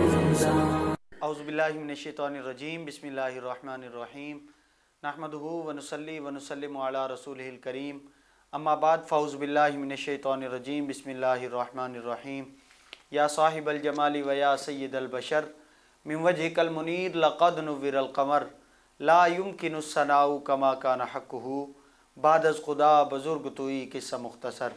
اعوذ باللہ من الشیطان الرجیم، بسم اللہ الرحمن الرحیم، نحمدہ ونصلی ونسلم علی رسولہ الکریم، اما بعد فاعوذ باللہ من الشیطان الرجیم، بسم اللہ الرحمن الرحیم۔ یا صاحب الجمال و یا سید البشر، من وجہک المنیر لقد نور القمر، لا یمکن الثناء کما کان حقہ، بعد از خدا بزرگ توئی قصہ مختصر۔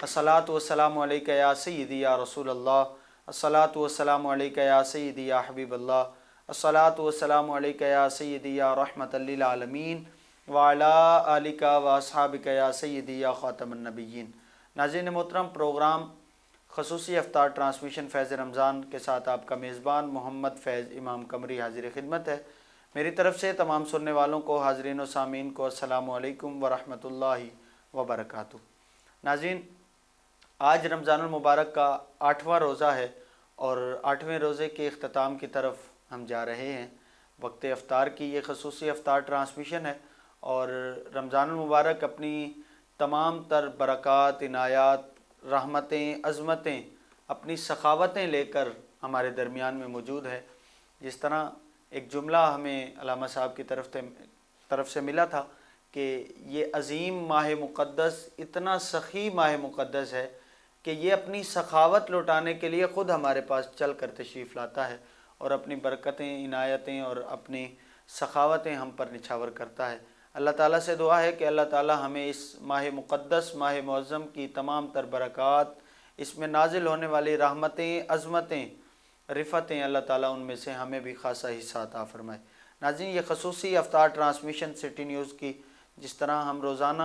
الصلاۃ والسلام علیکہ یا سیدی یا رسول اللہ، الصلاۃ والسلام علیکہ یا سیدی یا حبیب اللہ، الصلاۃ والسلام علیکہ یا سیدی یا رحمۃ للعالمین، وعلی آلک و اصحابک یا سیدی یا خاتم النبیین۔ ناظرین محترم، پروگرام خصوصی افطار ٹرانسمیشن فیض رمضان کے ساتھ آپ کا میزبان محمد فیض امام قمری حاضر خدمت ہے۔ میری طرف سے تمام سننے والوں کو، حاضرین و سامعین کو السلام علیکم ورحمۃ اللہ وبرکاتہ۔ ناظرین، آج رمضان المبارک کا 8واں روزہ ہے اور 8ویں روزے کے اختتام کی طرف ہم جا رہے ہیں۔ وقت افطار کی یہ خصوصی افطار ٹرانسمیشن ہے اور رمضان المبارک اپنی تمام تر برکات، عنایات، رحمتیں، عظمتیں، اپنی سخاوتیں لے کر ہمارے درمیان میں موجود ہے۔ جس طرح ایک جملہ ہمیں علامہ صاحب کی طرف سے ملا تھا کہ یہ عظیم ماہ مقدس اتنا سخی ماہ مقدس ہے کہ یہ اپنی سخاوت لوٹانے کے لیے خود ہمارے پاس چل کر تشریف لاتا ہے اور اپنی برکتیں، عنایتیں اور اپنی سخاوتیں ہم پر نچھاور کرتا ہے۔ اللہ تعالیٰ سے دعا ہے کہ اللہ تعالیٰ ہمیں اس ماہ مقدس، ماہ معظم کی تمام تر برکات، اس میں نازل ہونے والی رحمتیں، عظمتیں، رفتیں، اللہ تعالیٰ ان میں سے ہمیں بھی خاصا حصہ عطا فرمائے۔ ناظرین، یہ خصوصی افطار ٹرانسمیشن سٹی نیوز کی جس طرح ہم روزانہ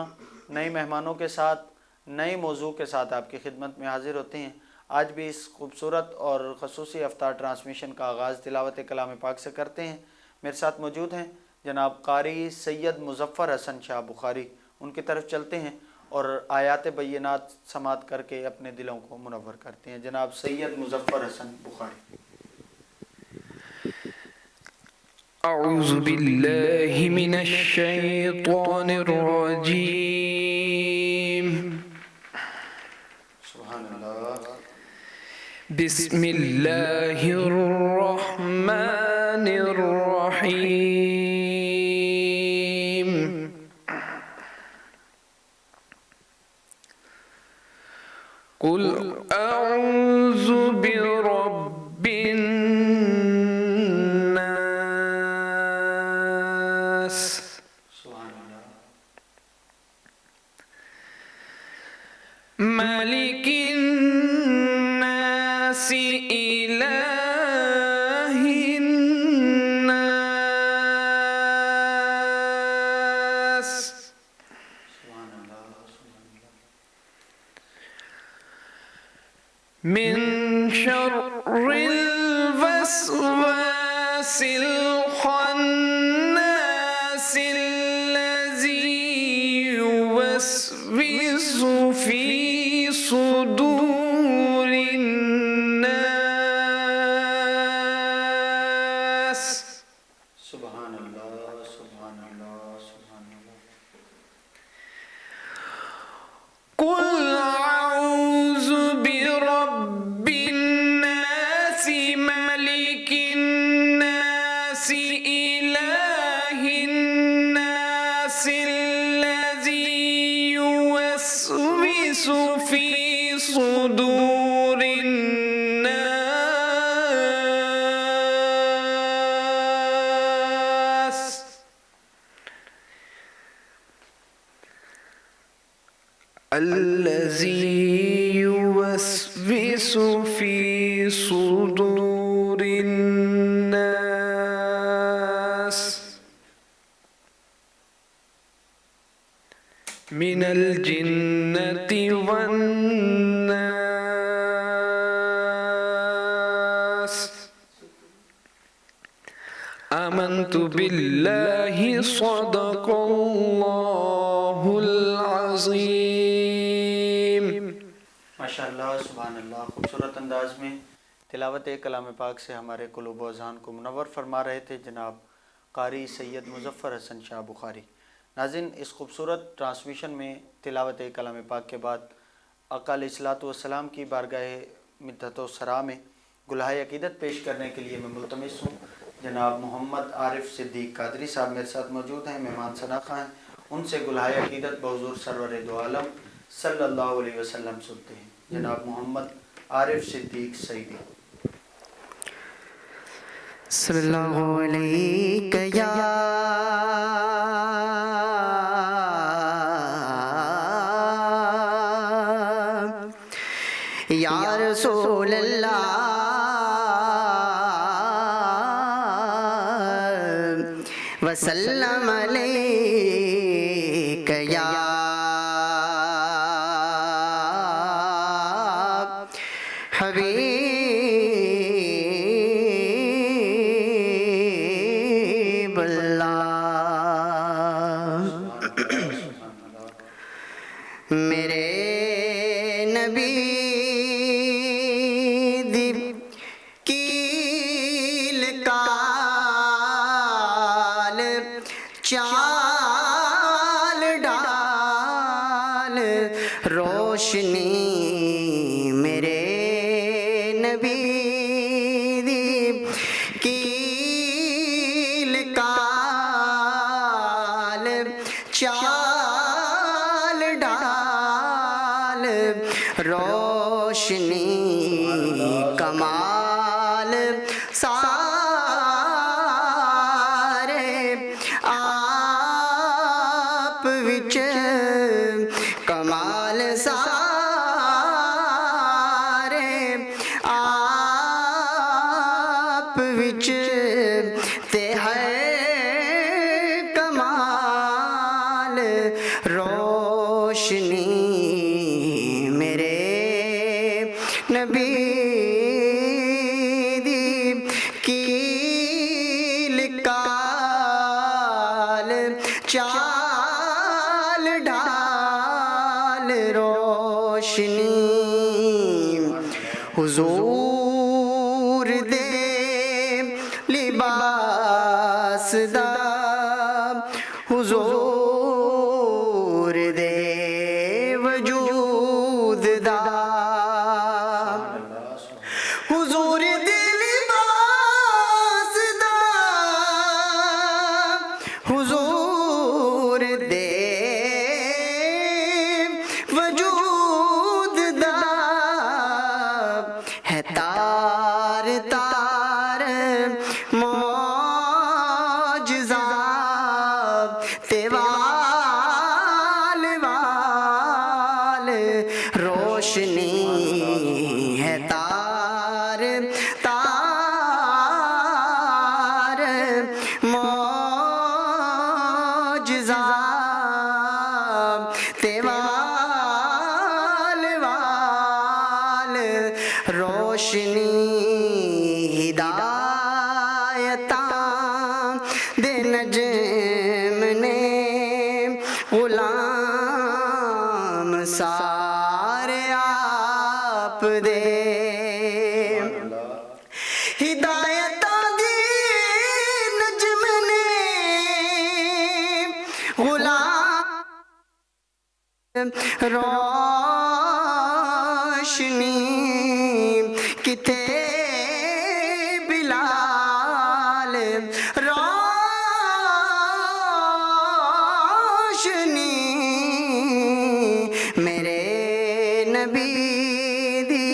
نئے مہمانوں کے ساتھ، نئے موضوع کے ساتھ آپ کی خدمت میں حاضر ہوتے ہیں، آج بھی اس خوبصورت اور خصوصی افطار ٹرانسمیشن کا آغاز تلاوت کلام پاک سے کرتے ہیں۔ میرے ساتھ موجود ہیں جناب قاری سید مظفر حسن شاہ بخاری، ان کی طرف چلتے ہیں اور آیات بینات سماعت کر کے اپنے دلوں کو منور کرتے ہیں۔ جناب سید مظفر حسن بخاری۔ اعوذ باللہ من الشیطان الرجیم، سبحان اللہ۔ بسم اللہ الرحمن الرحیم۔ قل اعوذ برب الناس، مالک الناس، الہ الناس، من شر الوسواس الخناس الذي يوسوس في صدور الناس۔ سبحان اللہ، سبحان اللہ، سبحان اللہ۔ قل اعوذ برب الناس، ملک الناس، الہ الناس، الذی یوسوس فی صدور الناس۔ الذي يوسوس في صدور الناس من الجنة والناس۔ آمنت بالله، صدق الله العظيم۔ ماشاءاللہ، سبحان اللہ۔ خوبصورت انداز میں تلاوت کلام پاک سے ہمارے قلوب و اذہان کو منور فرما رہے تھے جناب قاری سید مظفر حسن شاہ بخاری۔ ناظرین، اس خوبصورت ٹرانسمیشن میں تلاوت کلام پاک کے بعد آقا علیہ الصلوۃ والسلام کی بارگاہ مدحت و ثنا میں گلہائے عقیدت پیش کرنے کے لیے میں ملتمس ہوں جناب محمد عارف صدیق قادری صاحب میرے ساتھ موجود ہیں، مہمان شناخواں ہیں، ان سے گلہائے عقیدت بحضور سرور دو عالم صلی اللہ علیہ وسلم سنتے ہیں۔ جناب محمد عارف صدیق سعیدی۔ صلی اللہ علیہ یا رسول اللہ وسلم علیک یا حبیب اللہ۔ میرے نبی دی کیل کال چال ڈال روشنی میرے نبی دی کیل کال چال ڈال روشنی کمال سارے آپ وچ کمال سارے آپ وچ تے ہے کمال روشنی میرے نبی دی کیل کال چال ڈال روشنی حضور دے لباس دا حضور دے وجود دا حضور دے لباس دا حضور دے وجود دا ہے تار تار معجزہ تے وال وال روشنی ہے تار تار معجزہ تے وال وال روشنی ہدایتاں دے نجم نے غلام سارے آپ دے ہدایتاں دی نجم نے غلام روشنی کتے بلال روشنی میرے نبی دی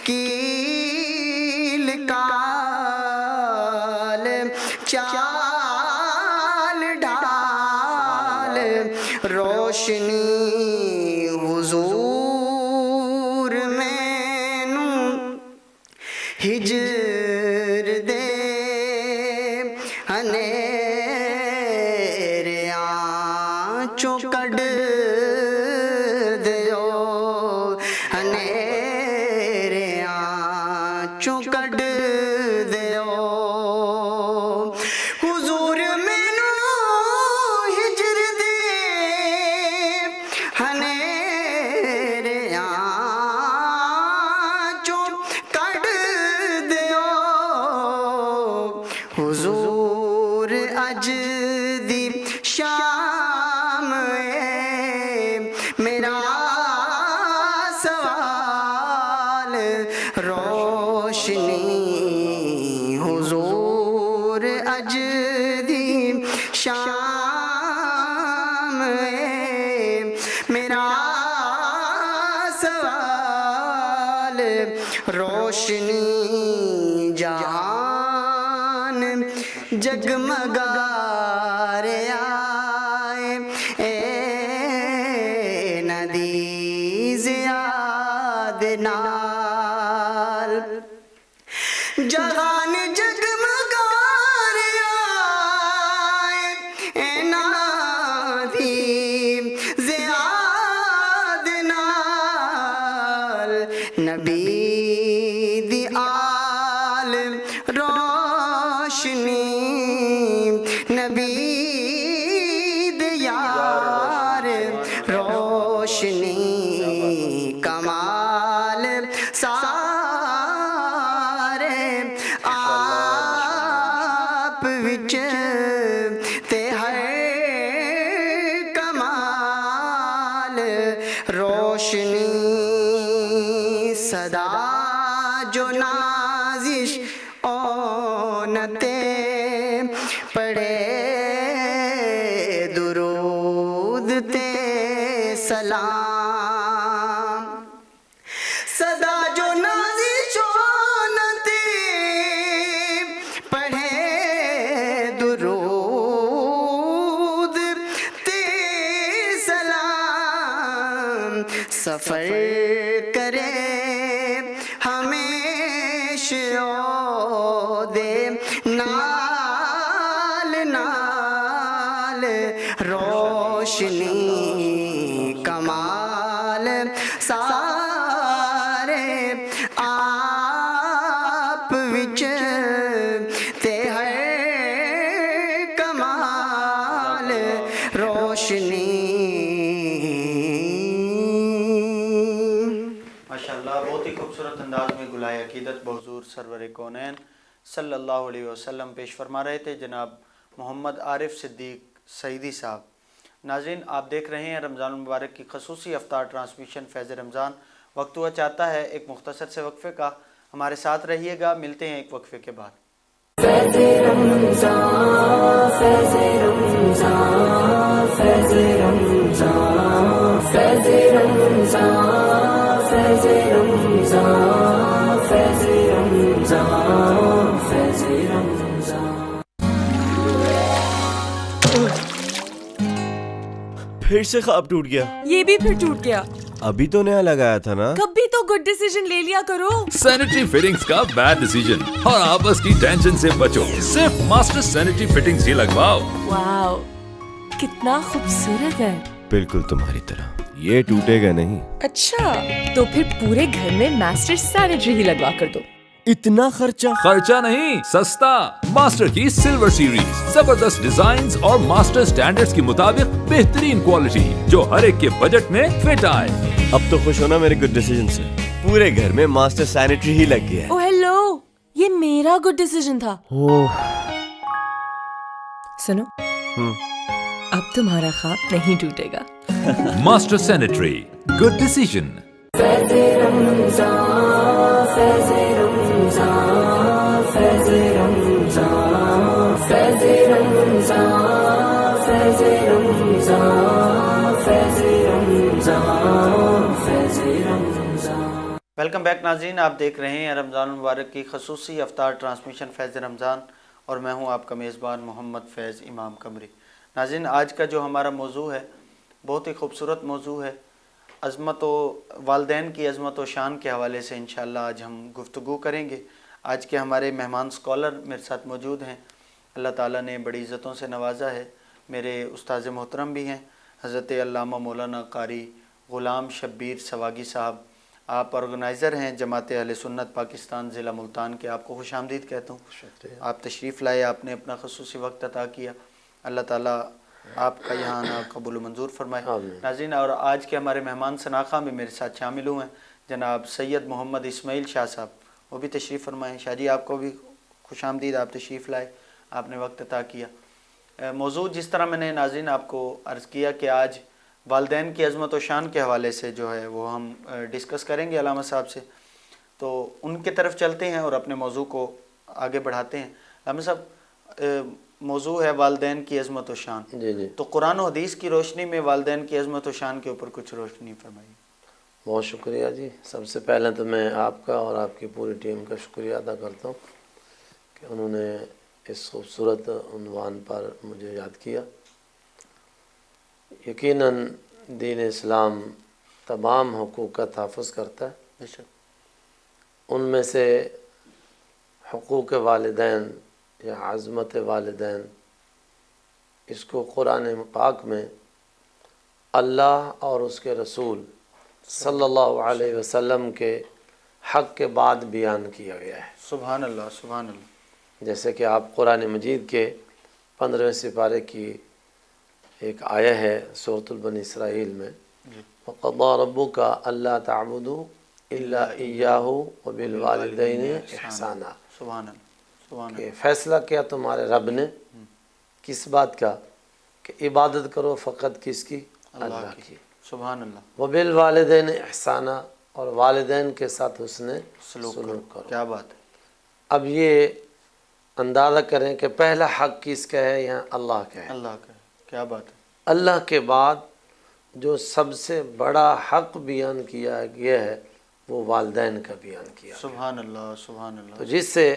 کیل کال چال ڈال روشنی حضور مینوں ہجر دے ہنیریاں چوں کڈ دیو ہنیریاں چوں کڈ دیو حضور مینوں ہجر دے ہنیریاں چوں کڈ دیو حضور اج دی شام میرا سوال روشنی جگمگا رہے آئے اے ندی زیاد نال جہان جگمگا رہے آئے اے ندی زیاد نال نبی دی آل روشنی نبی دی یار روشنی کمال سارے آپ وچ تے ہر کمال روشنی صدا جو نازش اونتے پڑھے درود تے سلام صدا جو نازش اونتے پڑھے درود تے سلام سفر کرے ہمیشہ دے نال نال روشنی کمال سارے آپ وچ تے ہر کمال روشنی ماشاءاللہ بہت ہی خوبصورت انداز میں گلائے عقیدت بحضور سرور کونین صلی اللہ علیہ وسلم پیش فرما رہے تھے جناب محمد عارف صدیق سعیدی صاحب۔ ناظرین آپ دیکھ رہے ہیں رمضان المبارک کی خصوصی افطار ٹرانسمیشن فیض رمضان۔ وقت ہوا چاہتا ہے ایک مختصر سے وقفے کا، ہمارے ساتھ رہیے گا، ملتے ہیں ایک وقفے کے بعد۔ فیض رمضان فیض رمضان فیض رمضان فیض رمضان فیض رمضان فیض رمضان فیض رمضان۔ پھر سے خواب ٹوٹ گیا، یہ بھی پھر ٹوٹ گیا۔ ابھی تو نیا لگایا تھا نا۔ کبھی تو گڈ ڈیسیژن لے لیا کرو۔ سینیٹری فٹنگز کا بیڈ ڈیسیژن اور آپس کی ٹینشن سے بچو، صرف ماسٹر سینیٹری فٹنگز ہی لگواؤ۔ واو کتنا خوبصورت ہے۔ بالکل تمہاری طرح، یہ ٹوٹے گا نہیں۔ اچھا تو پھر پورے گھر میں ماسٹر سینیٹری ہی لگوا کر دو۔ اتنا خرچہ؟ خرچہ نہیں، سستا۔ ماسٹر کی سلور سیریز، زبردست ڈیزائنز اور ماسٹر سٹینڈرڈز کے مطابق بہترین کوالٹی جو ہر ایک کے بجٹ میں فٹ آئے۔ اب تو خوش ہونا میرے گڈ ڈیسیژن سے، پورے گھر میں ماسٹر سینیٹری ہی لگ گیا ہے۔ او ہیلو، یہ میرا گڈ ڈیسیژن تھا۔ سنو اب تمہارا خواب نہیں ٹوٹے گا۔ Master sanitary, good decision. Faiz Ramzan Faiz Ramzan Faiz Ramzan Faiz Ramzan Faiz Ramzan Faiz Ramzan Faiz Ramzan. Welcome back ناظرین، آپ دیکھ رہے ہیں رمضان المبارک کی خصوصی افطار ٹرانسمیشن فیض رمضان اور میں ہوں آپ کا میزبان محمد فیض امام قمری۔ ناظرین آج کا جو ہمارا موضوع ہے بہت ہی خوبصورت موضوع ہے، عظمت و والدین کی عظمت و شان کے حوالے سے انشاءاللہ آج ہم گفتگو کریں گے۔ آج کے ہمارے مہمان اسکالر میرے ساتھ موجود ہیں، اللہ تعالیٰ نے بڑی عزتوں سے نوازا ہے، میرے استاذ محترم بھی ہیں حضرت علامہ مولانا قاری غلام شبیر سواگی صاحب۔ آپ آرگنائزر ہیں جماعت اہل سنت پاکستان ضلع ملتان کے، آپ کو خوش آمدید کہتا ہوں۔ آپ تشریف لائے، آپ نے اپنا خصوصی وقت عطا کیا، اللہ تعالیٰ آپ کا یہاں آنا قبول و منظور فرمائے۔ ناظرین اور آج کے ہمارے مہمان سناخواں میں میرے ساتھ شامل ہوئے ہیں جناب سید محمد اسماعیل شاہ صاحب، وہ بھی تشریف فرمائیں۔ شاہ جی آپ کو بھی خوش آمدید، آپ تشریف لائے، آپ نے وقت عطا کیا۔ موضوع جس طرح میں نے ناظرین آپ کو عرض کیا کہ آج والدین کی عظمت و شان کے حوالے سے جو ہے وہ ہم ڈسکس کریں گے علامہ صاحب سے، تو ان کی طرف چلتے ہیں اور اپنے موضوع کو آگے بڑھاتے ہیں۔ علامہ صاحب موضوع ہے والدین کی عظمت و شان، جی تو قرآن و حدیث کی روشنی میں والدین کی عظمت و شان کے اوپر کچھ روشنی فرمائیے۔ بہت شکریہ جی، سب سے پہلے تو میں آپ کا اور آپ کی پوری ٹیم کا شکریہ ادا کرتا ہوں کہ انہوں نے اس خوبصورت عنوان پر مجھے یاد کیا۔ یقیناً دین اسلام تمام حقوق کا تحفظ کرتا ہے، بے شک، ان میں سے حقوق والدین یا عظمت والدین، اس کو قرآن پاک میں اللہ اور اس کے رسول صلی اللہ علیہ وسلم کے حق کے بعد بیان کیا گیا ہے۔ سبحان اللہ، سبحان اللہ۔ جیسے کہ آپ قرآن مجید کے 15ویں سپارے کی ایک آیہ ہے سورۃ البنی اسرائیل میں، وَقَضَىٰ رَبُّكَ أَلَّا تَعْبُدُوا إِلَّا إِيَّاهُ وَبِالْوَالِدَيْنِ إِحْسَانًا، سبحان اللہ، سبحان کہ اللہ۔ فیصلہ کیا تمہارے رب نے کس بات کا، کہ عبادت کرو فقط کس کی؟ اللہ کی۔ سبحان اللہ، وَبِالْوَالِدَيْنِ إِحْسَانًا، اور والدین کے ساتھ حسن سلوک سلوک کرو۔ کیا بات ہے۔ اب یہ اندازہ کریں کہ پہلا حق کس کا ہے؟ یہاں اللہ کا ہے۔ اللہ کا، کیا بات ہے۔ اللہ کے بعد جو سب سے بڑا حق بیان کیا گیا ہے وہ والدین کا بیان کیا گیا۔ سبحان اللہ، سبحان تو اللہ۔ جس سے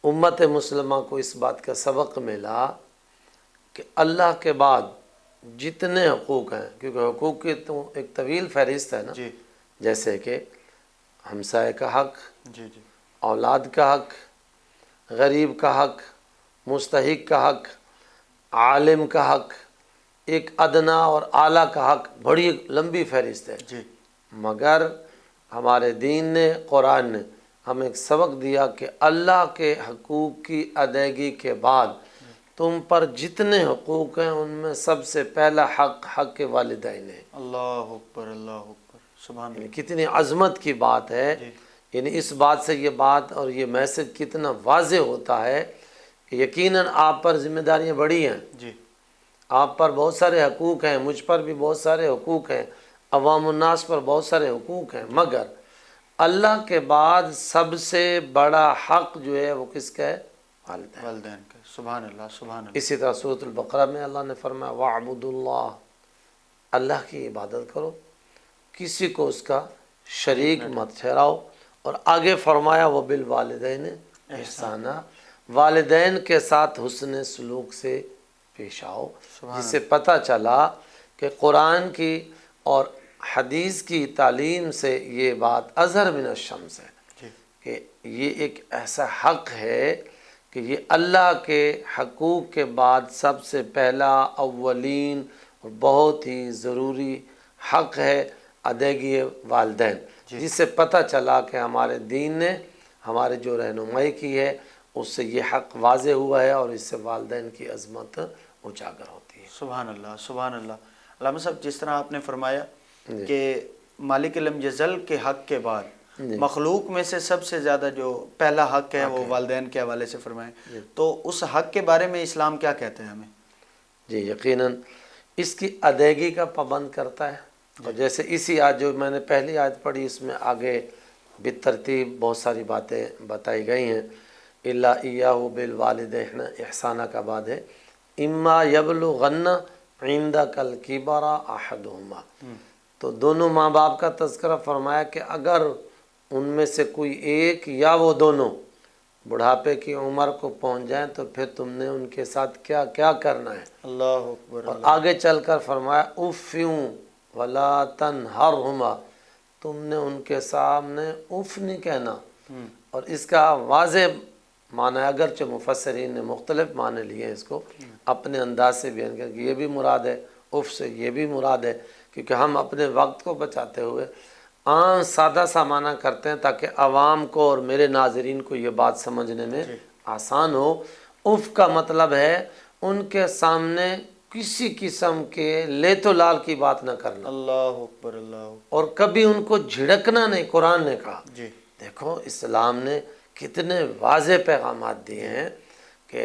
امت مسلمہ کو اس بات کا سبق ملا کہ اللہ کے بعد جتنے حقوق ہیں، کیونکہ حقوق کی تو ایک طویل فہرست ہے نا، جی جیسے کہ ہمسائے کا حق، جی جی، اولاد کا حق، غریب کا حق، مستحق کا حق، عالم کا حق، ایک ادنا اور اعلیٰ کا حق، بڑی لمبی فہرست ہے۔ جی مگر ہمارے دین نے، قرآن نے ہمیں ایک سبق دیا کہ اللہ کے حقوق کی ادائیگی کے بعد تم پر جتنے حقوق ہیں ان میں سب سے پہلا حق کے والدین ہے۔ اللہ اکبر، اللہ اکبر، سبحان یعنی اللہ۔ کتنی عظمت کی بات ہے، جی یعنی اس بات سے یہ بات اور یہ میسج کتنا واضح ہوتا ہے کہ یقیناً آپ پر ذمہ داریاں بڑی ہیں، جی، آپ پر بہت سارے حقوق ہیں، مجھ پر بھی بہت سارے حقوق ہیں، عوام الناس پر بہت سارے حقوق ہیں، مگر اللہ کے بعد سب سے بڑا حق جو ہے وہ کس کا ہے؟ والدین۔ والدین کا، سبحان اللہ، سبحان اللہ۔ اسی طرح سورۃ البقرہ میں اللہ نے فرمایا وَاعْبُدُوا اللَّهَ، اللہ کی عبادت کرو، کسی کو اس کا شریک مت ٹھہراؤ، اور آگے فرمایا وَبِالْوَالِدَيْنِ احسانًا، والدین کے ساتھ حسن سلوک سے پیش آؤ، جس سے پتہ چلا کہ قرآن کی اور حدیث کی تعلیم سے یہ بات اظہر من الشمس ہے جی کہ یہ ایک ایسا حق ہے کہ یہ اللہ کے حقوق کے بعد سب سے پہلا اولین اور بہت ہی ضروری حق ہے ادائیگی والدین، جس سے پتہ چلا کہ ہمارے دین نے ہمارے جو رہنمائی کی ہے اس سے یہ حق واضح ہوا ہے، اور اس سے والدین کی عظمت اجاگر ہوتی ہے۔ سبحان اللہ، سبحان اللہ۔ علامہ صاحب، جس طرح آپ نے فرمایا کہ مالک لم یزل کے حق کے بعد مخلوق میں سے سب سے زیادہ جو پہلا حق ہے وہ والدین کے حوالے سے فرمائیں، تو اس حق کے بارے میں اسلام کیا کہتے ہیں ہمیں؟ جی یقیناً اس کی ادائیگی کا پابند کرتا ہے، اور جیسے اسی آج جو میں نے پہلی آیت پڑھی اس میں آگے بالترتیب بہت ساری باتیں بتائی گئی ہیں۔ الا ایاہ بالوالدین احسانہ کا بعد ہے اما یبلغن عندک الکبر احدہما، تو دونوں ماں باپ کا تذکرہ فرمایا کہ اگر ان میں سے کوئی ایک یا وہ دونوں بڑھاپے کی عمر کو پہنچ جائیں تو پھر تم نے ان کے ساتھ کیا کیا کرنا ہے، اللہ اکبر، اور آگے چل کر فرمایا اف ولا تنہرہما، تم نے ان کے سامنے اف نہیں کہنا، اور اس کا واضح معنی اگرچہ مفسرین نے مختلف معنی لیے ہیں اس کو اپنے انداز سے بیان کر کہ یہ بھی مراد ہے، اف سے یہ بھی مراد ہے، کیونکہ ہم اپنے وقت کو بچاتے ہوئے عام سادہ سا معنی کرتے ہیں تاکہ عوام کو اور میرے ناظرین کو یہ بات سمجھنے میں آسان ہو۔ اف کا مطلب ہے ان کے سامنے کسی قسم کے لیت و لال کی بات نہ کرنا، اللہ اکبر، اللہ اکبر، اور کبھی ان کو جھڑکنا نہیں۔ قرآن نے کہا، جی دیکھو اسلام نے کتنے واضح پیغامات دیے ہیں کہ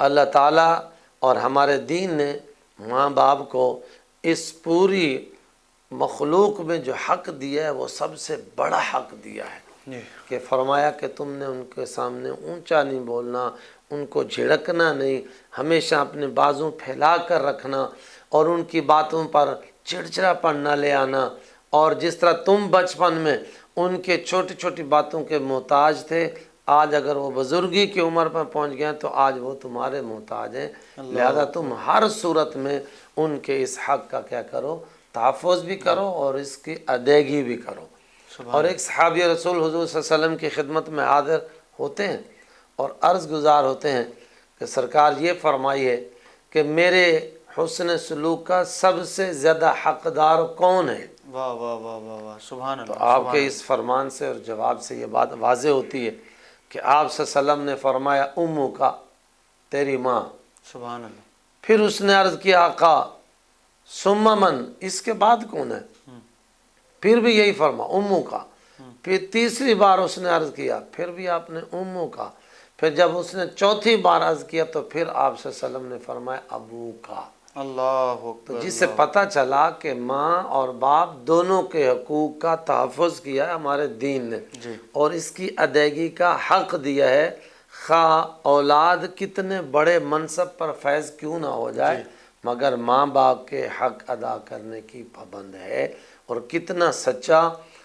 اللہ تعالیٰ اور ہمارے دین نے ماں باپ کو اس پوری مخلوق میں جو حق دیا ہے وہ سب سے بڑا حق دیا ہے، جی کہ فرمایا کہ تم نے ان کے سامنے اونچا نہیں بولنا، ان کو جھڑکنا نہیں، ہمیشہ اپنے بازو پھیلا کر رکھنا، اور ان کی باتوں پر چڑچڑا پن نہ لے آنا، اور جس طرح تم بچپن میں ان کے چھوٹی چھوٹی باتوں کے محتاج تھے آج اگر وہ بزرگی کی عمر پر پہنچ گئے تو آج وہ تمہارے محتاج ہیں، لہذا تم ہر صورت میں ان کے اس حق کا کیا کرو، تحفظ بھی کرو اور اس کی ادائیگی بھی کرو۔ اور ایک صحابی رسول حضور صلی اللہ علیہ وسلم کی خدمت میں حاضر ہوتے ہیں اور عرض گزار ہوتے ہیں کہ سرکار یہ فرمائیے کہ میرے حسن سلوک کا سب سے زیادہ حقدار کون ہے؟ واہ واہ واہ واہ واہ، سبحان تو اللہ۔ آپ کے اس فرمان سے اور جواب سے یہ بات واضح ہوتی ہے کہ آپ صلی اللہ علیہ وسلم نے فرمایا امو کا، تیری ماں۔ سبحان اللہ۔ پھر اس نے عرض کیا آقا ثم من، اس کے بعد کون ہے؟ پھر بھی یہی فرما امو کا۔ پھر تیسری بار اس نے عرض کیا، پھر بھی آپ نے امو کا۔ پھر جب اس نے چوتھی بار عرض کیا تو پھر آپ صلی اللہ علیہ وسلم نے فرمایا ابو کا۔ اللہ تو اکبر۔ جس سے پتہ چلا کہ ماں اور باپ دونوں کے حقوق کا تحفظ کیا ہے ہمارے دین نے، اور اس کی ادائیگی کا حق دیا ہے، خواہ اولاد کتنے بڑے منصب پر فیض کیوں نہ ہو جائے مگر ماں باپ کے حق ادا کرنے کی پابند ہے۔ اور کتنا سچا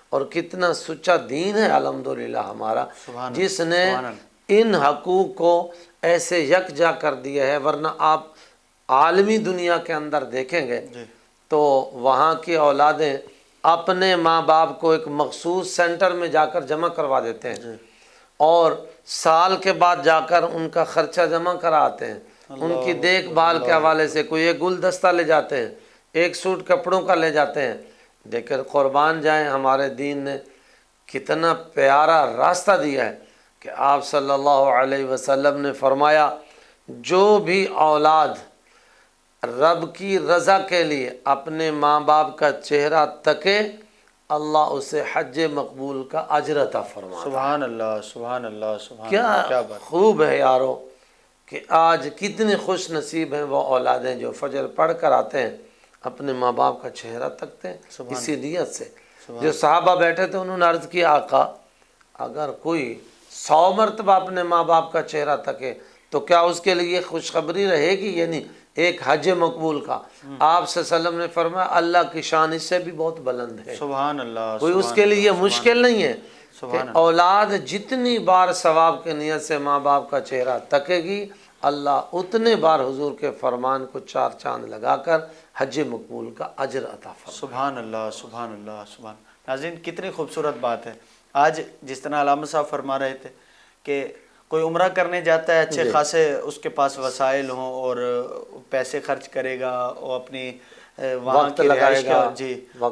اور کتنا سچا دین ہے الحمدللہ ہمارا، جس نے ان حقوق کو ایسے یکجا کر دیا ہے۔ ورنہ آپ عالمی دنیا کے اندر دیکھیں گے تو وہاں کی اولادیں اپنے ماں باپ کو ایک مخصوص سینٹر میں جا کر جمع کروا دیتے ہیں اور سال کے بعد جا کر ان کا خرچہ جمع کراتے ہیں، ان کی دیکھ بھال کے حوالے سے کوئی ایک گلدستہ لے جاتے ہیں، ایک سوٹ کپڑوں کا لے جاتے ہیں۔ لیکن قربان جائیں ہمارے دین نے کتنا پیارا راستہ دیا ہے کہ آپ صلی اللہ علیہ وسلم نے فرمایا جو بھی اولاد رب کی رضا کے لیے اپنے ماں باپ کا چہرہ تکے، اللہ اسے حج مقبول کا اجر عطا فرماتا ہے۔ سبحان اللہ، سبحان اللہ، سبحان کیا اللہ، کیا بات۔ خوب ہے یارو کہ آج کتنے خوش نصیب ہیں وہ اولادیں جو فجر پڑھ کر آتے ہیں اپنے ماں باپ کا چہرہ تکتے ہیں اسی نیت سے۔ جو صحابہ بیٹھے تھے انہوں نے عرض کیا آقا اگر کوئی 100 مرتبہ اپنے ماں باپ کا چہرہ تکے تو کیا اس کے لیے خوشخبری رہے گی؟ یعنی ایک حج مقبول کا۔ آپ صلی اللہ علیہ وسلم نے فرمایا اللہ کی شان اس سے بھی بہت بلند ہے، سبحان اللہ۔ کوئی اس کے لیے مشکل نہیں ہے کہ اولاد جتنی بار ثواب کی نیت سے ماں باپ کا چہرہ تکے گی اللہ اتنے بار حضور کے فرمان کو 4 چاند لگا کر حج مقبول کا اجر عطا فرمائے۔ سبحان اللہ، سبحان اللہ، سبحان۔ ناظرین کتنی خوبصورت بات ہے۔ آج جس طرح علامہ صاحب فرما رہے تھے کہ کوئی عمرہ کرنے جاتا ہے، اچھے خاصے اس کے پاس وسائل ہوں اور پیسے خرچ کرے گا اور اپنی وہاں کی رہائش کا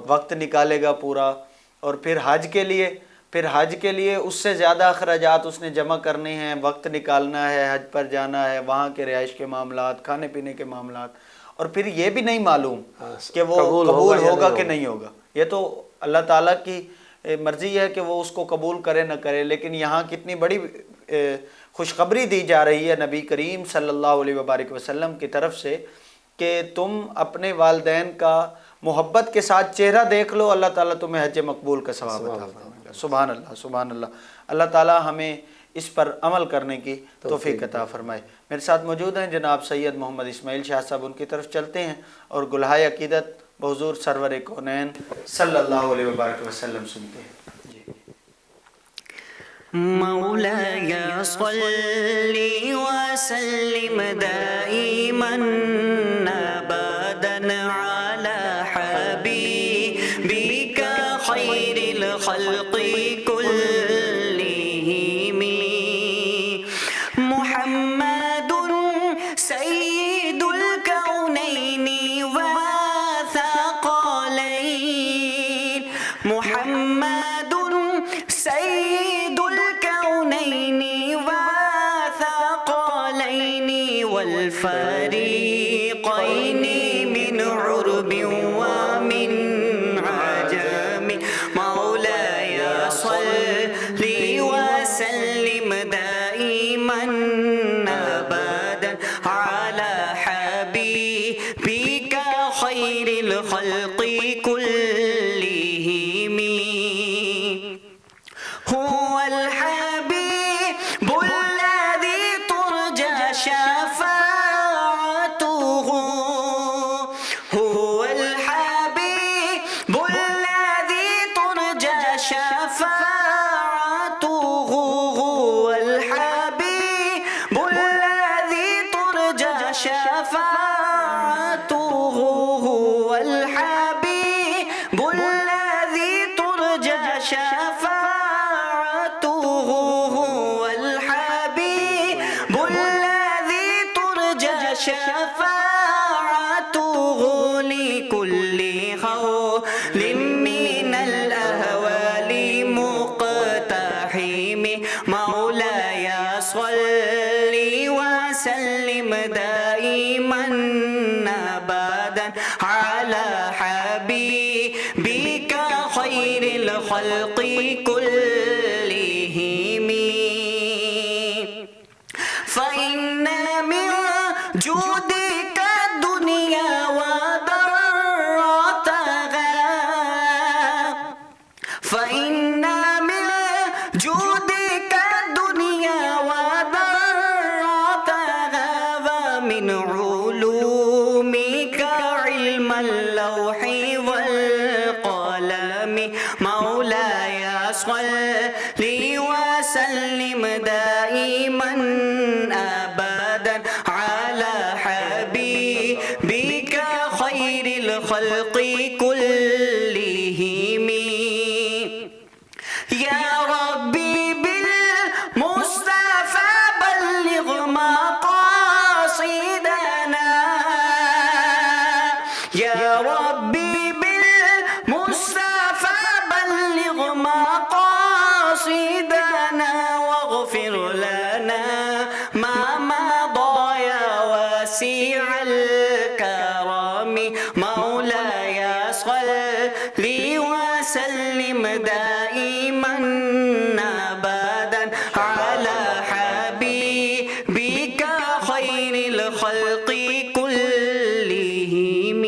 وقت نکالے گا پورا، اور پھر حج کے لیے اس سے زیادہ اخراجات اس نے جمع کرنے ہیں، وقت نکالنا ہے، حج پر جانا ہے، وہاں کے رہائش کے معاملات، کھانے پینے کے معاملات، اور پھر یہ بھی نہیں معلوم کہ وہ قبول ہوگا کہ نہیں ہوگا۔ یہ تو اللہ تعالیٰ کی مرضی ہے کہ وہ اس کو قبول کرے نہ کرے، لیکن یہاں کتنی بڑی خوشخبری دی جا رہی ہے نبی کریم صلی اللہ علیہ وبارک وسلم کی طرف سے کہ تم اپنے والدین کا محبت کے ساتھ چہرہ دیکھ لو، اللہ تعالیٰ تمہیں حج مقبول کا ثواب عطا فرمائے گا۔ سبحان اللہ، سبحان اللہ۔ اللہ تعالیٰ ہمیں اس پر عمل کرنے کی توفیق عطا فرمائے۔ میرے ساتھ موجود ہیں جناب سید محمد اسماعیل شاہ صاحب، ان کی طرف چلتے ہیں اور گلہائے عقیدت بحضور سرور کونین صلی اللہ علیہ وبارک وسلم سنتے ہیں۔ مولاي صل وسلم دائما ابدا على حبيبك خير الخلق كلهم محمد سيد الكونين والثقلين محمد سيد الكونين والثقلين والفريقين من عرب ومن عجم مولاي صل وسلم دائما ابدا على حبيبك خير الخلق كلهم هو الحبيب الذي ترجى شفاعته هو الحبيب شفاعته هو الحبيب الذي ترجى شفاعته هو الحبيب الذي ترجى شفاعته لكل خول من الأهوال مقتحم مولاي صل وسلم دائما أبدا على حبيبك خير الخلق كلهم فإن من جودك الدنيا وضرتها فإن من جودك الدنيا وضرتها ومن علومك علم اللوح والقلم مولاي صل وسلم دائما أبدا على حبيبك خير الخلق كلهم يا ربي بالمصطفى بلغ مقاصدنا يا ربي بالمصطفى بلغ مقاصدنا واغفر لنا ما مضى يا واسع الكرم مولاي صل وسلم دائما أبدا على حبيبك خير الخلق كلهم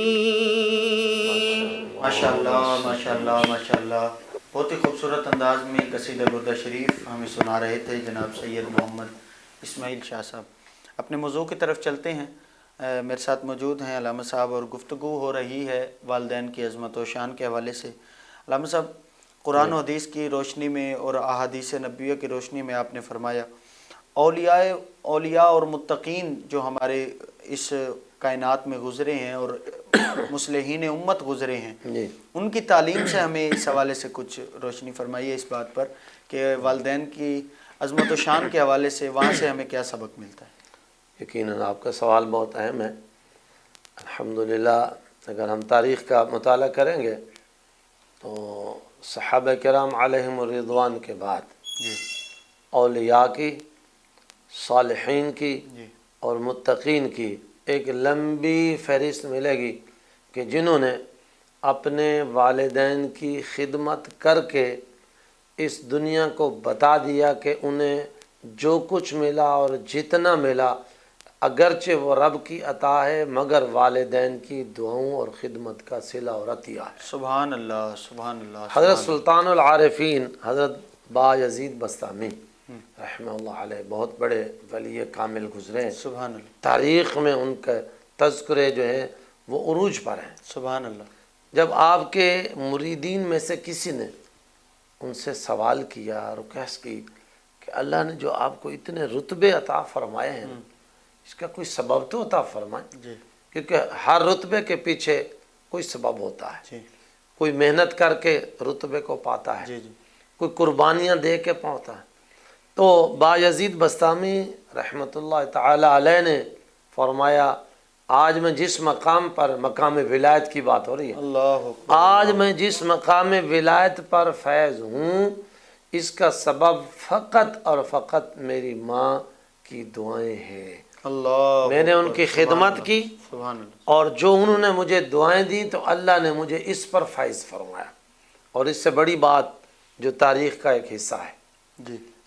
ماشاءاللہ بہت ہی خوبصورت انداز میں قصیدہ بردہ شریف ہمیں سنا رہے تھے جناب سید محمد اسماعیل شاہ صاحب. اپنے موضوع کی طرف چلتے ہیں. میرے ساتھ موجود ہیں علامہ صاحب اور گفتگو ہو رہی ہے والدین کی عظمت و شان کے حوالے سے. علامہ صاحب، قرآن و حدیث کی روشنی میں اور احادیث نبویہ کی روشنی میں آپ نے فرمایا اولیاء اور متقین جو ہمارے اس کائنات میں گزرے ہیں اور مصلحین امت گزرے ہیں، ان کی تعلیم سے ہمیں اس حوالے سے کچھ روشنی فرمائیے اس بات پر کہ والدین کی عظمت و شان کے حوالے سے وہاں سے ہمیں کیا سبق ملتا ہے. یقیناً آپ کا سوال بہت اہم ہے. الحمدللہ اگر ہم تاریخ کا مطالعہ کریں گے تو صحابہ کرام علیہم الرضوان کے بعد اولیاء کی، صالحین کی اور متقین کی ایک لمبی فہرست ملے گی کہ جنہوں نے اپنے والدین کی خدمت کر کے اس دنیا کو بتا دیا کہ انہیں جو کچھ ملا اور جتنا ملا اگرچہ وہ رب کی عطا ہے مگر والدین کی دعاؤں اور خدمت کا صلہ اور عطیہ ہے. سبحان اللہ سبحان اللہ. حضرت سلطان العارفین حضرت بایزید بستامی رحمہ اللہ علیہ بہت بڑے ولی کامل گزرے ہیں. سبحان اللہ. تاریخ میں ان کے تذکرے جو ہیں وہ عروج پر ہیں. سبحان اللہ. جب آپ کے مریدین میں سے کسی نے ان سے سوال کیا ریکویسٹ کی کہ اللہ نے جو آپ کو اتنے رتبے عطا فرمائے ہیں اس کا کوئی سبب تو عطا فرمائے. کیونکہ ہر رتبے کے پیچھے کوئی سبب ہوتا ہے. کوئی محنت کر کے رتبے کو پاتا ہے، کوئی قربانیاں دے کے پاتا ہے. تو بایزید بستامی رحمۃ اللہ تعالی علیہ نے فرمایا آج میں جس مقام پر، مقام ولایت کی بات ہو رہی ہے، آج میں جس مقام ولایت پر فیض ہوں اس کا سبب فقط اور فقط میری ماں کی دعائیں ہیں. میں نے ان کی خدمت کی اور جو انہوں نے مجھے دعائیں دی تو اللہ نے مجھے اس پر فائز فرمایا. اور اس سے بڑی بات جو تاریخ کا ایک حصہ ہے،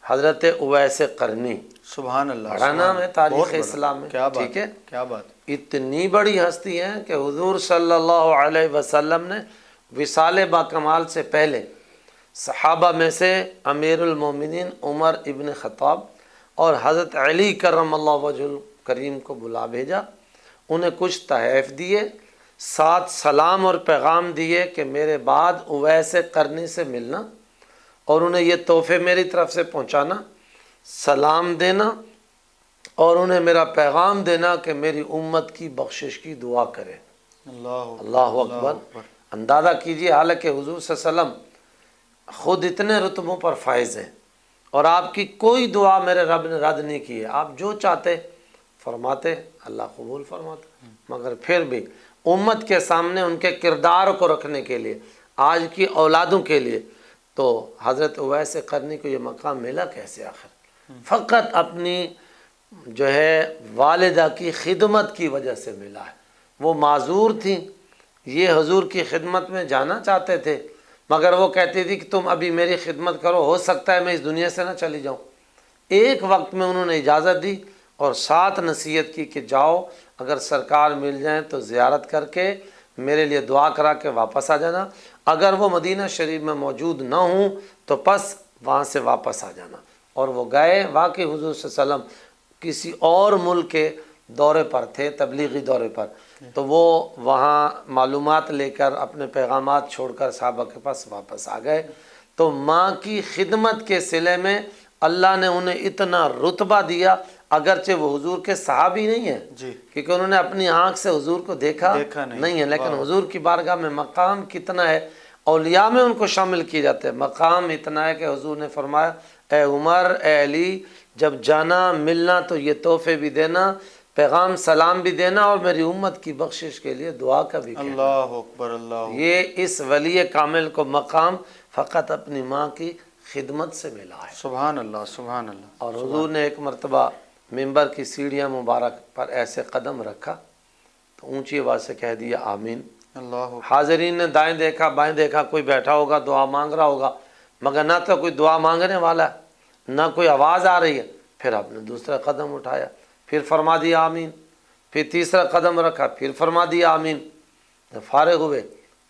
حضرت اویس قرنی، سبحان اللہ، بڑا نام ہے تاریخ اسلام میں. ٹھیک ہے، کیا بات. اتنی بڑی ہستی ہے کہ حضور صلی اللہ علیہ وسلم نے وصال باکمال سے پہلے صحابہ میں سے امیر المومنین عمر ابن خطاب اور حضرت علی کرم اللہ وجہ کریم کو بلا بھیجا. انہیں کچھ تحائف دیے، ساتھ سلام اور پیغام دیے کہ میرے بعد اویس قرنی سے ملنا اور انہیں یہ تحفے میری طرف سے پہنچانا، سلام دینا اور انہیں میرا پیغام دینا کہ میری امت کی بخشش کی دعا کرے۔ اللہ اکبر۔ اندازہ کیجئے، حالانکہ حضور صلی اللہ علیہ وسلم خود اتنے رتبوں پر فائز ہیں اور آپ کی کوئی دعا میرے رب نے رد نہیں کی ہے، آپ جو چاہتے فرماتے، اللہ قبول فرماتا۔ مگر پھر بھی امت کے سامنے ان کے کردار کو رکھنے کے لیے، آج کی اولادوں کے لیے، تو حضرت اویس قرنی کو یہ مقام ملا کیسے آخر؟ فقط اپنی جو ہے والدہ کی خدمت کی وجہ سے ملا ہے۔ وہ معذور تھیں، یہ حضور کی خدمت میں جانا چاہتے تھے، مگر وہ کہتی تھی کہ تم ابھی میری خدمت کرو، ہو سکتا ہے میں اس دنیا سے نہ چلی جاؤں۔ ایک وقت میں انہوں نے اجازت دی اور ساتھ نصیحت کی کہ جاؤ، اگر سرکار مل جائیں تو زیارت کر کے میرے لیے دعا کرا کے واپس آ جانا، اگر وہ مدینہ شریف میں موجود نہ ہوں تو پس وہاں سے واپس آ جانا۔ اور وہ گئے، واقعی حضور صلی اللہ علیہ وسلم کسی اور ملک کے دورے پر تھے، تبلیغی دورے پر، تو وہ وہاں معلومات لے کر اپنے پیغامات چھوڑ کر صحابہ کے پاس واپس آ گئے۔ تو ماں کی خدمت کے صلے میں اللہ نے انہیں اتنا رتبہ دیا، اگرچہ وہ حضور کے صحابی نہیں ہیں، کیونکہ انہوں نے اپنی آنکھ سے حضور کو دیکھا نہیں ہے، لیکن حضور کی بارگاہ میں مقام کتنا ہے، اولیاء میں ان کو شامل کیے جاتے ہیں۔ مقام اتنا ہے کہ حضور نے فرمایا، اے عمر، اے علی، جب جانا ملنا تو یہ تحفے بھی دینا، پیغام سلام بھی دینا، اور میری امت کی بخشش کے لیے دعا کا بھی کہنا۔ اللہ اکبر، اللہ۔ یہ اس ولی کامل کو مقام فقط اپنی ماں کی خدمت سے ملا ہے۔ سبحان اللہ، سبحان اللہ۔ اور حضور نے ایک مرتبہ ممبر کی سیڑھیاں مبارک پر ایسے قدم رکھا تو اونچی آواز سے کہہ دیا آمین۔ اللہ حاضرین نے دائیں دیکھا بائیں دیکھا، کوئی بیٹھا ہوگا دعا مانگ رہا ہوگا، مگر نہ تو کوئی دعا مانگنے والا ہے نہ کوئی آواز آ رہی ہے۔ پھر آپ نے دوسرا قدم اٹھایا، پھر فرما دیا آمین، پھر تیسرا قدم رکھا، پھر فرما دیا آمین۔ جب فارغ ہوئے،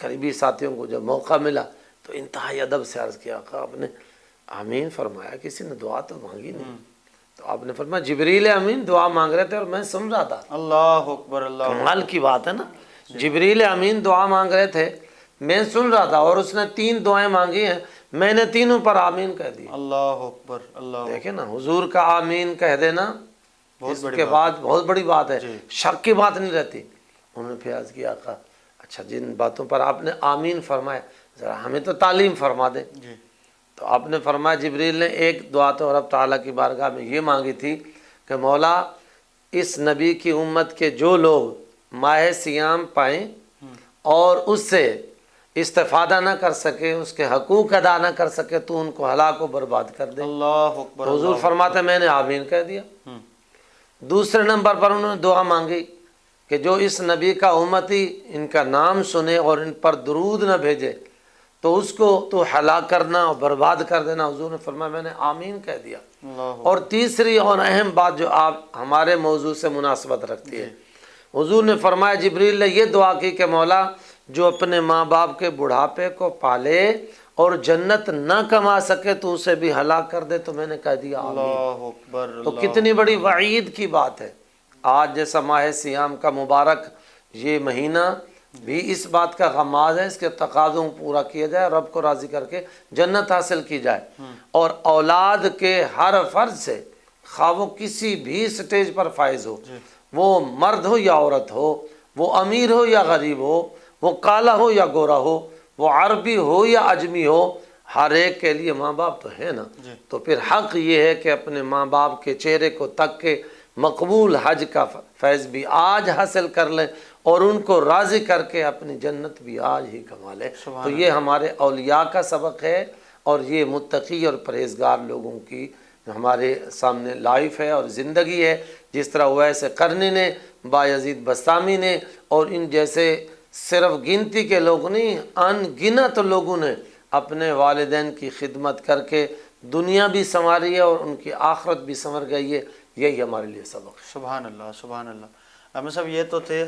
قریبی ساتھیوں کو جب موقع ملا تو انتہائی ادب سے عرض کیا، آقا آپ نے آمین فرمایا، کسی نے دعا تو مانگی نہیں۔ تو آپ نے فرمایا جبریل امین دعا مانگ رہے تھے اور میں سن رہا تھا۔ اللہ اکبر، اللہ۔ کمال کی بات ہے نا، جبریل امین دعا مانگ رہے تھے، میں سن رہا تھا، اور اس نے 3 دعائیں مانگی ہیں، میں نے تینوں پر آمین کہہ دی۔ اللہ اکبر، اللہ۔ دیکھیں نا، حضور کا آمین کہہ دینا اس کے بعد بہت بڑی بات ہے، شک کی بات نہیں رہتی۔ انہوں نے پھر عرض کیا، آقا اچھا جن باتوں پر آپ نے آمین فرمایا ذرا ہمیں تو تعلیم فرما دیں۔ تو آپ نے فرمایا جبریل نے ایک دعا تو رب تعالیٰ کی بارگاہ میں یہ مانگی تھی کہ مولا اس نبی کی امت کے جو لوگ ماہ سیام پائیں اور اس سے استفادہ نہ کر سکے، اس کے حقوق ادا نہ کر سکے، تو ان کو ہلاک و برباد کر دے۔ اللہ اکبر۔ تو حضور فرماتے ہیں میں نے آمین کہہ دیا۔ دوسرے نمبر پر انہوں نے دعا مانگی کہ جو اس نبی کا امتی ان کا نام سنے اور ان پر درود نہ بھیجے تو اس کو تو ہلاک کرنا اور برباد کر دینا۔ حضور نے فرمایا میں نے آمین کہہ دیا۔ اور تیسری اور اہم بات جو آپ ہمارے موضوع سے مناسبت رکھتی ہے، حضور نے فرمایا جبریل نے یہ دعا کی کہ مولا جو اپنے ماں باپ کے بڑھاپے کو پالے اور جنت نہ کما سکے تو اسے بھی ہلاک کر دے، تو میں نے کہہ دیا آمین۔ اللہ اکبر۔ تو کتنی بڑی وعید کی بات ہے۔ آج جیسا ماہ سیام کا مبارک یہ مہینہ بھی اس بات کا غماز ہے، اس کے تقاضوں پورا کیا جائے، رب کو راضی کر کے جنت حاصل کی جائے، اور اولاد کے ہر فرد سے خواہ وہ کسی بھی سٹیج پر فائز ہو، وہ مرد ہو یا عورت ہو، وہ امیر ہو یا غریب ہو، وہ کالا ہو یا گورا ہو، وہ عربی ہو یا عجمی ہو، ہر ایک کے لیے ماں باپ تو ہے نا۔ تو پھر حق یہ ہے کہ اپنے ماں باپ کے چہرے کو تک کے مقبول حج کا فیض بھی آج حاصل کر لیں اور ان کو راضی کر کے اپنی جنت بھی آج ہی کما لیں۔ تو یہ ہمارے اولیاء کا سبق ہے، اور یہ متقی اور پرہیزگار لوگوں کی ہمارے سامنے لائف ہے اور زندگی ہے، جس طرح اویس قرنی نے، بایزید بسطامی نے، اور ان جیسے صرف گنتی کے لوگ نہیں، ان گنت لوگوں نے اپنے والدین کی خدمت کر کے دنیا بھی سنواری ہے اور ان کی آخرت بھی سنور گئی ہے۔ یہی ہمارے لیے سبق ہے۔ سبحان اللہ، سبحان اللہ۔ احمد صاحب یہ تو تھے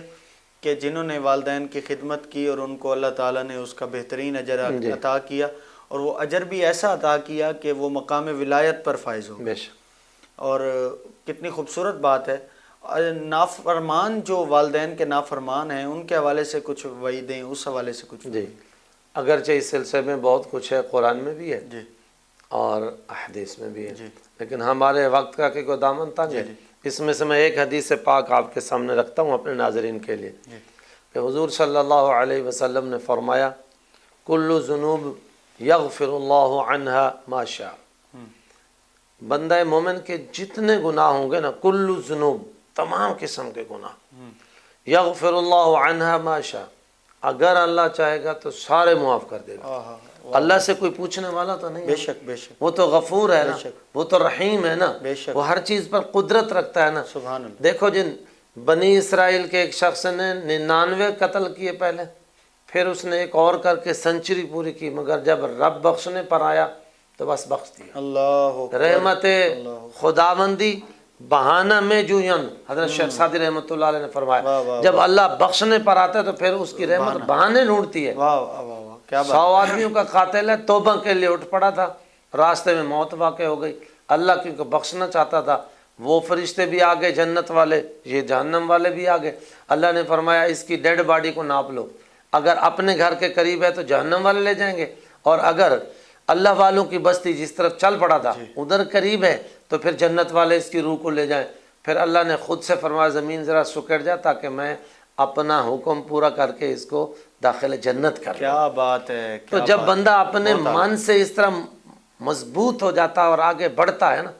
کہ جنہوں نے والدین کی خدمت کی اور ان کو اللہ تعالیٰ نے اس کا بہترین اجر عطا کیا، اور وہ اجر بھی ایسا عطا کیا کہ وہ مقام ولایت پر فائز ہو۔ بے شک۔ اور کتنی خوبصورت بات ہے۔ نافرمان جو والدین کے نافرمان ہیں ان کے حوالے سے کچھ وعیدیں، اس حوالے سے کچھ۔ جی، اگرچہ اس سلسلے میں بہت کچھ ہے، قرآن میں بھی ہے اور احادیث میں بھی ہے، لیکن ہمارے وقت کا کہ کوئی دامن تنگ ہے، اس میں سے میں ایک حدیث پاک آپ کے سامنے رکھتا ہوں اپنے ناظرین کے لیے کہ حضور صلی اللہ علیہ وسلم نے فرمایا کل ذنوب یغفر اللہ عنہا ما شاء، بندہ مومن کے جتنے گناہ ہوں گے نا، کل ذنوب تمام قسم کے گناہ، یغفر اللہ عنہا ما شاء، اگر اللہ چاہے گا تو سارے معاف کر دے گا۔ اللہ سے کوئی پوچھنے والا تو نہیں، بے شک بے شک، وہ تو غفور ہے نا، وہ تو رحیم ہے نا، بے شک، وہ ہر چیز پر قدرت رکھتا ہے نا۔ سبحان اللہ۔ دیکھو جن بنی اسرائیل کے ایک شخص نے 99 قتل کیے پہلے، پھر اس نے ایک اور کر کے سنچری پوری کی، مگر جب رب بخشنے پر آیا تو بس بخش دیا۔ اللہ اکبر، رحمت خداوندی بہانہ میں جوین، حضرت شیخ سعدی رحمۃ اللہ علیہ نے فرمایا جب اللہ بخشنے پر آتا ہے تو پھر اس کی رحمت بہانے ڈھونڈتی ہے۔ واہ واہ واہ واہ، کیا 100 آدمیوں کا قاتل ہے، توبہ کے لیے اٹھ پڑا تھا، راستے میں موت واقع ہو گئی، اللہ کیونکہ بخشنا چاہتا تھا، وہ فرشتے بھی آگے جنت والے، یہ جہنم والے بھی آگے۔ اللہ نے فرمایا اس کی ڈیڈ باڈی کو ناپ لو، اگر اپنے گھر کے قریب ہے تو جہنم والے لے جائیں گے، اور اگر اللہ والوں کی بستی جس طرف چل پڑا تھا ادھر قریب ہے تو پھر جنت والے اس کی روح کو لے جائیں۔ پھر اللہ نے خود سے فرمایا زمین ذرا سکڑ جا تاکہ میں اپنا حکم پورا کر کے اس کو داخل جنت کر لوں۔ کیا بات ہے، تو جب بندہ اپنے من سے اس طرح مضبوط ہو جاتا ہے اور آگے بڑھتا ہے نا،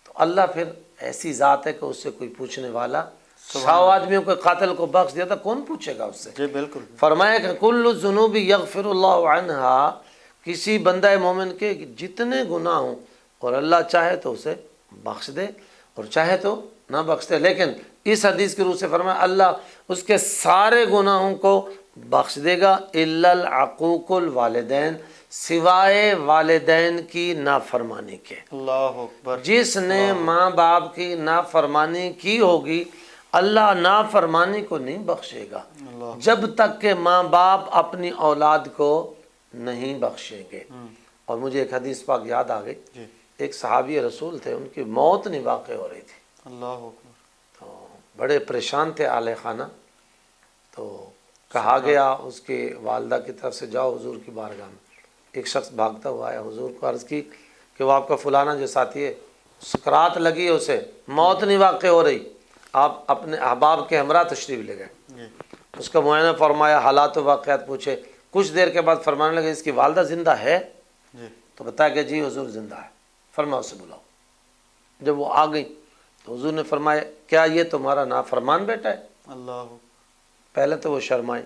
تو اللہ پھر ایسی ذات ہے کہ اس سے کوئی پوچھنے والا، 100 آدمیوں کے قاتل کو بخش دیا تھا، کون پوچھے گا اس سے؟ جی بالکل۔ فرمایا کہ کل الذنوب یغفر اللہ عنہا، کسی بندہ مومن کے جتنے گناہ ہوں اور اللہ چاہے تو اسے بخش دے اور چاہے تو نہ بخش دے، لیکن اس حدیث کی روح سے فرمایا اللہ اس کے سارے گناہوں کو بخش دے گا الا العقوق الوالدین، سوائے والدین کی نافرمانی کے۔ اللہ اکبر، جس نے ماں باپ کی نافرمانی کی ہوگی اللہ نافرمانی کو نہیں بخشے گا جب تک کہ ماں باپ اپنی اولاد کو نہیں بخشیں گے۔ اور مجھے ایک حدیث پاک یاد آ گئی، ایک صحابی رسول تھے، ان کی موت نہیں واقع ہو رہی تھی، اللہ اکبر، تو بڑے پریشان تھے اہل خانہ، تو کہا گیا اس کی والدہ کی طرف سے جاؤ حضور کی بارگاہ میں۔ ایک شخص بھاگتا ہوا آیا، حضور کو عرض کی کہ وہ آپ کا فلانا جو ساتھی ہے سکرات لگی ہے، اسے موت نہیں واقع ہو رہی، آپ اپنے احباب کے ہمراہ تشریف لے گئے۔ اس کا معائنہ فرمایا، حالات و واقعات پوچھے، کچھ دیر کے بعد فرمانے لگے اس کی والدہ زندہ ہے؟ تو بتایا کہ جی حضور زندہ ہے۔ فرمایا اسے بلاؤ۔ جب وہ آ گئی تو حضور نے فرمایا کیا یہ تمہارا نافرمان بیٹا ہے؟ اللہ، پہلے تو وہ شرمائے،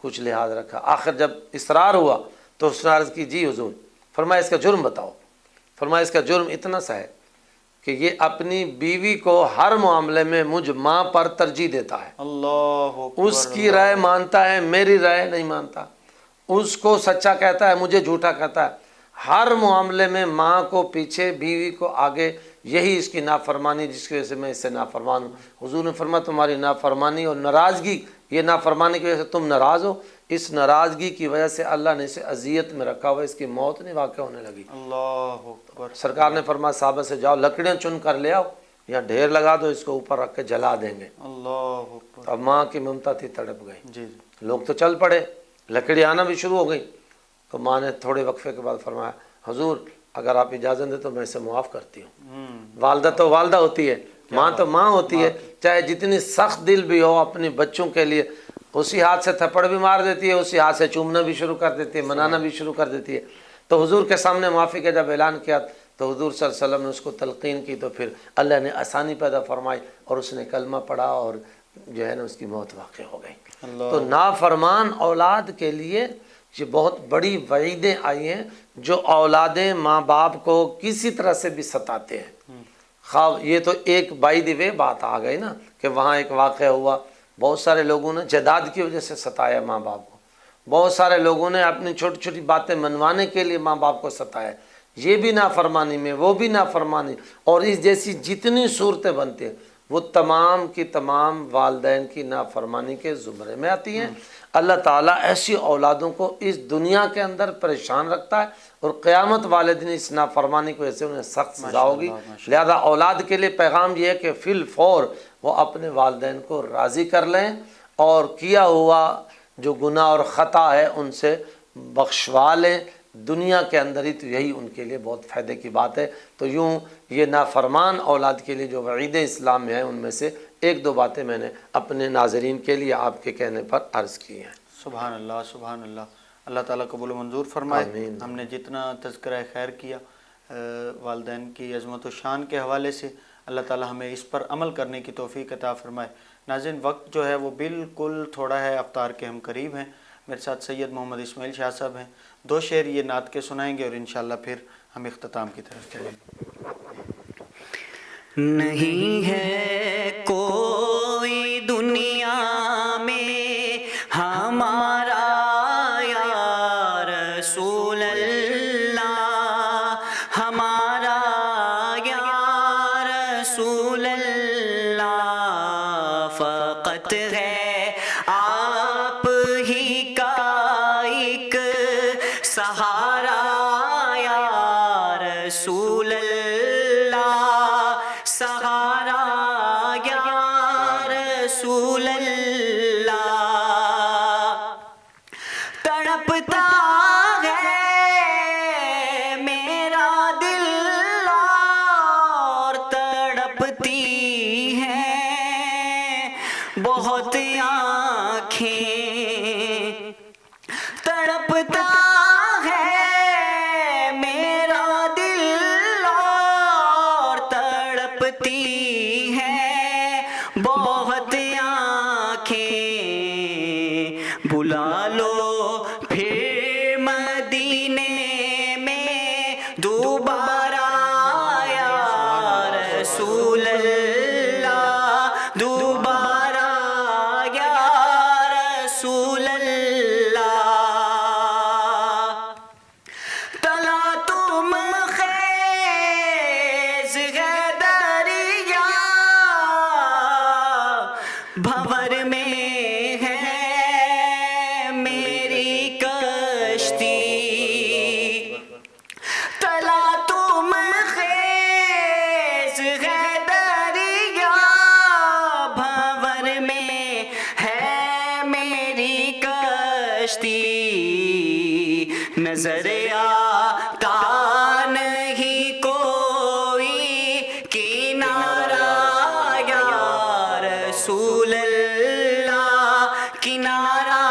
کچھ لحاظ رکھا، آخر جب اصرار ہوا تو اس نے عرض کی جی حضور۔ فرمایا اس کا جرم بتاؤ۔ فرمایا اس کا جرم اتنا سا ہے کہ یہ اپنی بیوی کو ہر معاملے میں مجھ ماں پر ترجیح دیتا ہے، اللہ اکبر، اس کی رائے مانتا ہے، میری رائے نہیں مانتا، اس کو سچا کہتا ہے، مجھے جھوٹا کہتا ہے، ہر معاملے میں ماں کو پیچھے بیوی کو آگے، یہی اس کی نافرمانی جس کی وجہ سے میں اس سے نافرمان ہوں۔ حضور نے فرمایا تمہاری نافرمانی اور ناراضگی، یہ نافرمانی کی وجہ سے تم ناراض ہو، اس ناراضگی کی وجہ سے اللہ نے اسے اذیت میں رکھا ہوا، اس کی موت نہیں واقع ہونے لگی۔ اللہ اکبر، سرکار نے فرمایا صحابہ سے جاؤ لکڑیاں چن کر لے آؤ یا ڈھیر لگا دو، اس کو اوپر رکھ کے جلا دیں گے۔ اللہ اکبر، اب ماں کی ممتا تھی، تڑپ گئی۔ جی لوگ تو چل پڑے، لکڑی آنا بھی شروع ہو گئی، تو ماں نے تھوڑے وقفے کے بعد فرمایا حضور اگر آپ اجازت دیں تو میں اسے معاف کرتی ہوں۔ والدہ تو والدہ ہوتی ہے، ماں تو ماں ہوتی ہے، چاہے جتنی سخت دل بھی ہو اپنی بچوں کے لیے، اسی ہاتھ سے تھپڑ بھی مار دیتی ہے، اسی ہاتھ سے چومنا بھی شروع کر دیتی ہے، منانا بھی شروع کر دیتی ہے۔ تو حضور کے سامنے معافی کا جب اعلان کیا تو حضور صلی اللہ علیہ وسلم نے اس کو تلقین کی، تو پھر اللہ نے آسانی پیدا فرمائی اور اس نے کلمہ پڑھا اور جو ہے نا اس کی موت واقع ہو گئی۔ تو نافرمان اولاد کے لیے یہ بہت بڑی وعیدیں آئی ہیں، جو اولادیں ماں باپ کو کسی طرح سے بھی ستاتے ہیں۔ خواہ یہ تو ایک بائی دی وے بات آ گئی نا کہ وہاں ایک واقعہ ہوا، بہت سارے لوگوں نے جداد کی وجہ سے ستایا ماں باپ کو، بہت سارے لوگوں نے اپنی چھوٹی چھوٹی باتیں منوانے کے لیے ماں باپ کو ستایا، یہ بھی نافرمانی میں، وہ بھی نافرمانی، اور اس جیسی جتنی صورتیں بنتی ہیں وہ تمام کی تمام والدین کی نافرمانی کے زمرے میں آتی ہیں۔ اللہ تعالیٰ ایسی اولادوں کو اس دنیا کے اندر پریشان رکھتا ہے، اور قیامت والے دن اس نافرمانی کو ایسے انہیں سخت سزا ہوگی۔ لہذا اولاد کے لیے پیغام یہ ہے کہ فی الفور وہ اپنے والدین کو راضی کر لیں، اور کیا ہوا جو گناہ اور خطا ہے ان سے بخشوا لیں، دنیا کے اندر ہی تو یہی ان کے لیے بہت فائدے کی بات ہے۔ تو یوں یہ نافرمان اولاد کے لیے جو وعید اسلام میں ہیں ان میں سے ایک دو باتیں میں نے اپنے ناظرین کے لیے آپ کے کہنے پر عرض کی ہیں۔ سبحان اللہ سبحان اللہ، اللہ تعالیٰ قبول و منظور فرمائے۔ آمین۔ ہم نے جتنا تذکرہ خیر کیا والدین کی عظمت و شان کے حوالے سے، اللہ تعالیٰ ہمیں اس پر عمل کرنے کی توفیق عطا فرمائے۔ ناظرین، وقت جو ہے وہ بالکل تھوڑا ہے، افطار کے ہم قریب ہیں۔ میرے ساتھ سید محمد اسماعیل شاہ صاحب ہیں، 2 شعر یہ نعت کے سنائیں گے اور انشاءاللہ پھر ہم اختتام کی طرف چلیں گے۔ نہیں ہے کوئی دنیا میں ہمارا یا رسول اللہ، ہمارا یا رسول اللہ، فقط ہے آپ ہی کا ایک سہارا یا رسول اللہ، سہارا یا رسول اللہ۔ تڑپتا ہے میرا دل اور تڑپتی ہیں بہت آنکھیں، تڑپتا ہے میرا دل اور تڑپتی ہیں بہت آنکھیں، بلا لو پھر مدینے میں دوبارہ یا رسول اللہ، دوبارہ یا رسول اللہ۔ تلا تم خیز ہے دریا بھور میں ہے میری کشتی، تلا تم خیز ہے دریا بھور میں ہے میری کشتی، نظر آتا نہیں کوئی کنارہ یا رسول اللہ، کنارہ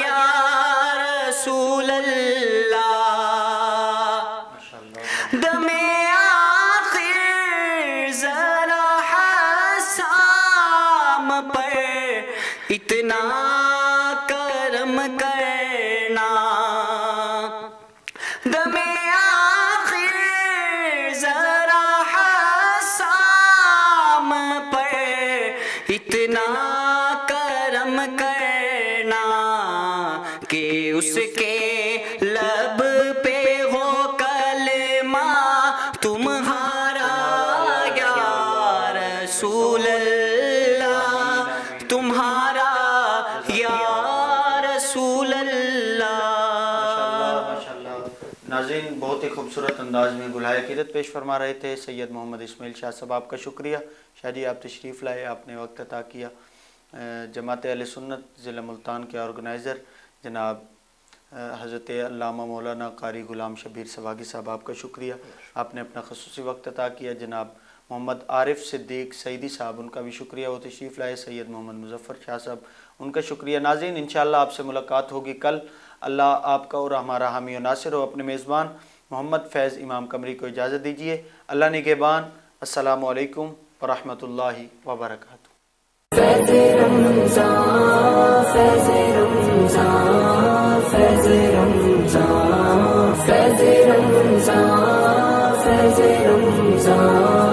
یا رسول اللہ۔ دم آخر ذرا حسام پر اتنا کرم کرنا، دم آخر ذرا حسام پر اتنا کرم کرنا کہ اس کے لب پہ ہو کلمہ تمہارا یا رسول اللہ، تمہارا یا رسول اللہ۔ ناظرین، بہت ہی خوبصورت انداز میں گلہائے عقیدت پیش فرما رہے تھے سید محمد اسماعیل شاہ صاحب، آپ کا شکریہ۔ شاہ جی، آپ تشریف لائے، آپ نے وقت عطا کیا۔ جماعت اہل سنت ضلع ملتان کے آرگنائزر جناب حضرت علامہ مولانا قاری غلام شبیر سواگی صاحب، آپ کا شکریہ، آپ نے اپنا خصوصی وقت عطا کیا۔ جناب محمد عارف صدیق سعیدی صاحب، ان کا بھی شکریہ، وہ تشریف لائے۔ سید محمد مظفر شاہ صاحب، ان کا شکریہ۔ ناظرین، انشاءاللہ آپ سے ملاقات ہوگی کل۔ اللہ آپ کا اور ہمارا حامی و ناصر ہو۔ اپنے میزبان محمد فیض امام قمری کو اجازت دیجیے۔ اللہ نگہبان۔ السلام علیکم ورحمۃ اللہ وبرکاتہ۔ فیض رمضان، فیض رمضان، فیض رمضان، فیض رمضان، فیض رمضان۔